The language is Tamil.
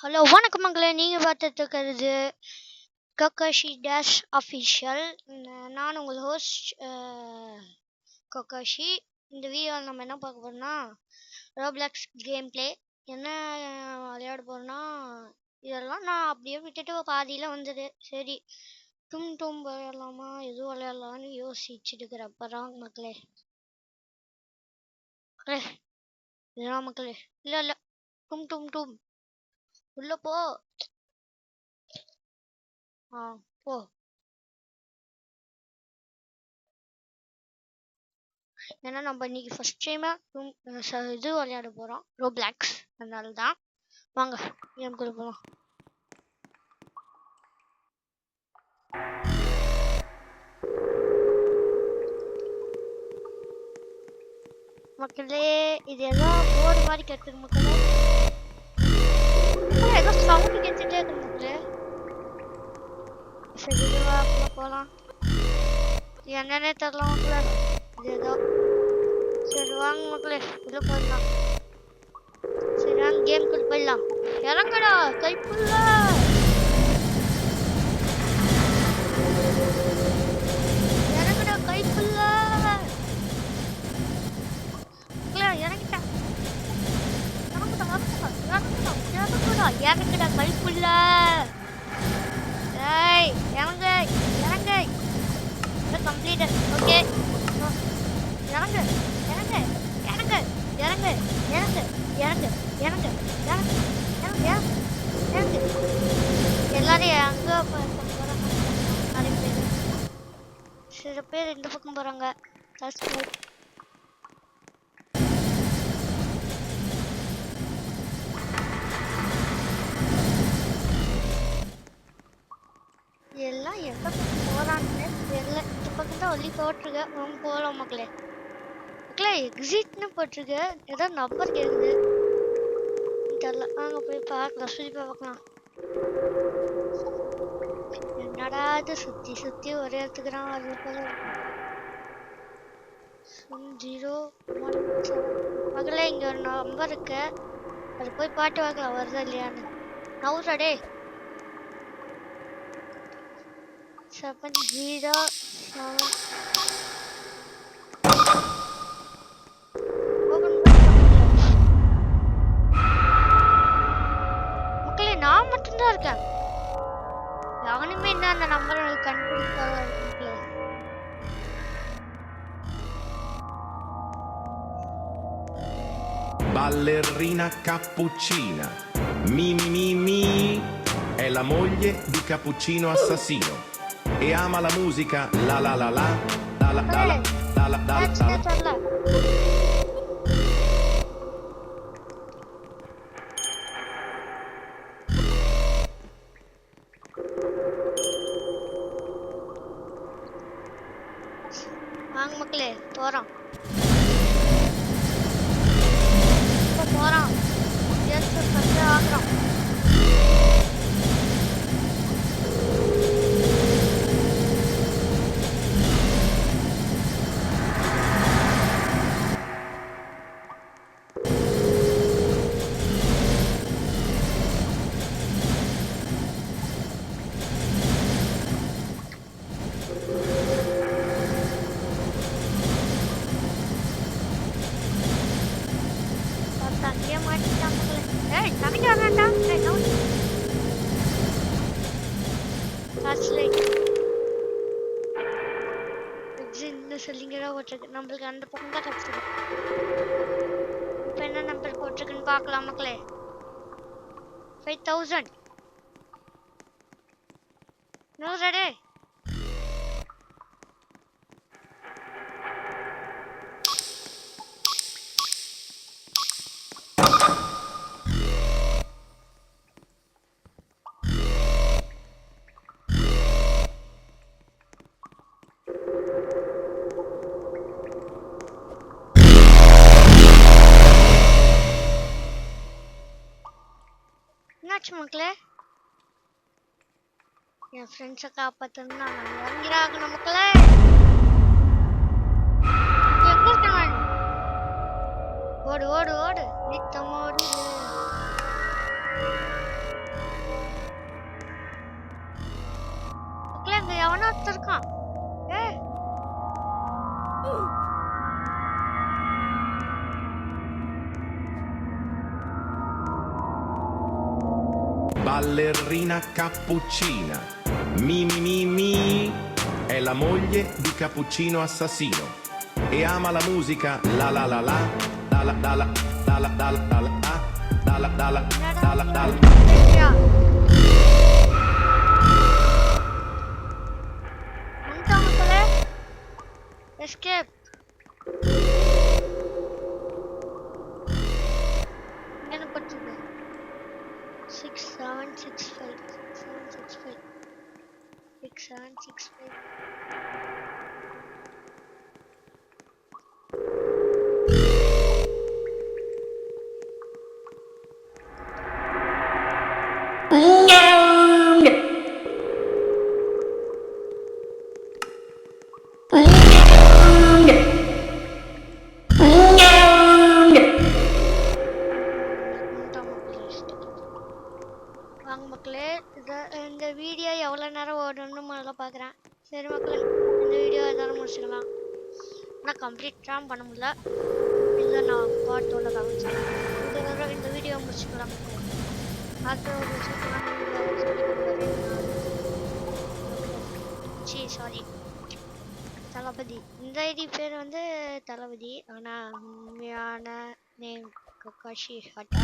ஹலோ வணக்கம் மக்களே, நீங்கள் பார்த்துட்டு இருக்கிறது கக்காஷி டேஷ் அஃபிஷியல். நான் உங்கள் ஹோஸ்ட் கக்காஷி. இந்த வீடியோவில் நம்ம என்ன பார்க்க போகிறோம்னா ரோப்ளாக்ஸ் கேம் பிளே. என்ன விளையாட போகிறோன்னா இதெல்லாம் நான் அப்படியே விட்டுட்டு பாதியில் வந்தது. சரி டும் விளையாடலாமா எதுவும் விளையாடலான்னு யோசிச்சுட்டு இருக்கிறப்பதான் மக்களே இதெல்லாம் மக்களே இல்லை டும் உள்ள போ. போ. ஏன்னா நம்ம இன்னைக்கு ஃபர்ஸ்ட் டைமா இது விளையாட போறோம் ரோப்ளாக்ஸ். அதனால தான் வாங்க கேம்குள்ள போகலாம். மக்களே இது ஏதோ போர்டு மாதிரி கேட்டுருக்கு மக்களே. ஏதோ சவுண்ட் கேட்டுட்டே இருக்கு மக்களே. சரி போகலாம். என்னன்னே தெரியல மக்களே. இது ஏதோ சரி வாங்க மக்களே உள்ள போயிடலாம். சரி வாங்க கேம்குள்ள போயிடலாம். இறங்கடா கைப்புள்ள. இறங்கடா கைப்புள்ள. இறங்கிட்டேன். இறங்குடா கைப்புள்ள. ஏய் இறங்க இறங்க. கம்ப்ளீட்டட். ஓகே இறங்கு இறங்கு இறங்கு இறங்கு இறங்கு இறங்கு இறங்கு இறங்கு இறங்கு இறங்கு. எல்லாரும் அங்கே போகிறாங்க. நிறைய பேர் சில பேர் இந்த பக்கம் போகிறாங்க. எல்லாம் எந்த பக்கம் போகிறான்னு தெரியல. இந்த பக்கம் தான் ஒல்லி போட்டிருக்கேன். அவங்க போகலாம் மக்களே. மக்களே எக்ஸிட்னு போட்டிருக்கு. ஏதோ நம்பர் கேட்குது தெரியல. வாங்க போய் பார்க்கலாம். சொல்லி போய் பார்க்கலாம். என்னடா இது சுற்றி சுற்றி ஒரே இடத்துக்குறான். வருது 017. மகளே இங்கே ஒரு நம்பர் இருக்கு. அது போய் பாட்டு பார்க்கலாம் வருதா இல்லையான்னு. நவுறடே 707. மக்களே நான் மட்டும்தான் இருக்கேன். யாருமே என்ன அந்த நம்பரை கண்டுபிடிக்காத இருக்கு. Ballerina cappuccina, mi mi mi mi, è la moglie di Cappuccino assassino e ama la musica la la la la la la la la la la la la. வாங்க மக்களே போறோம். போறோம் ஆகிறோம். தங்கிய மாட்டிட்டான் மக்களே. ஏய் தனிக்க வேண்டாம். சொல்லிங்கடா போட்டிருக்கு. நம்மளுக்கு அந்த பக்கம் தான் கிடைச்சது. இப்போ என்ன நம்பர் போட்டிருக்குன்னு பார்க்கலாம் மக்களே. 5000. நூறடே. என்னாச்சு மக்களே? என் ஃப்ரெண்ட்ஸை காப்பாற்றணும். நான் இறங்கிறாகணும் மக்களே. எப்படி இருக்கேன்? ஓடு ஓடு ஓடு நித்தம் ஓடு. ஒருத்தர் இருக்கான். ஏய் Ballerina cappuccina, mi mi mi mi, è la moglie di Cappuccino assassino e ama la musica la la la la, la la la la la la la la la la la la la la la. சரியா வந்துட்டா மக்களே. எஸ்கேப். என்ன பண்றது? 6765 6765 6765. வாங்க மக்களே, இந்த வீடியோ எவ்வளோ நேரம் ஓடணும்னு முதல்ல பார்க்குறேன். சரி மக்களே, இந்த வீடியோ எதாவது முடிச்சுக்கலாம். ஆனால் கம்ப்ளீட் தான் பண்ண முடியல. இல்லை நான் பாட்டோட காமிச்சேன். இந்த வீடியோ முடிச்சுக்கலாம். அடுத்த ஒரு சாரி தளபதி. இந்த ஐடி பேர் வந்து தளபதி, ஆனால் உண்மையான நேம் ககாஷி ஹட்டா.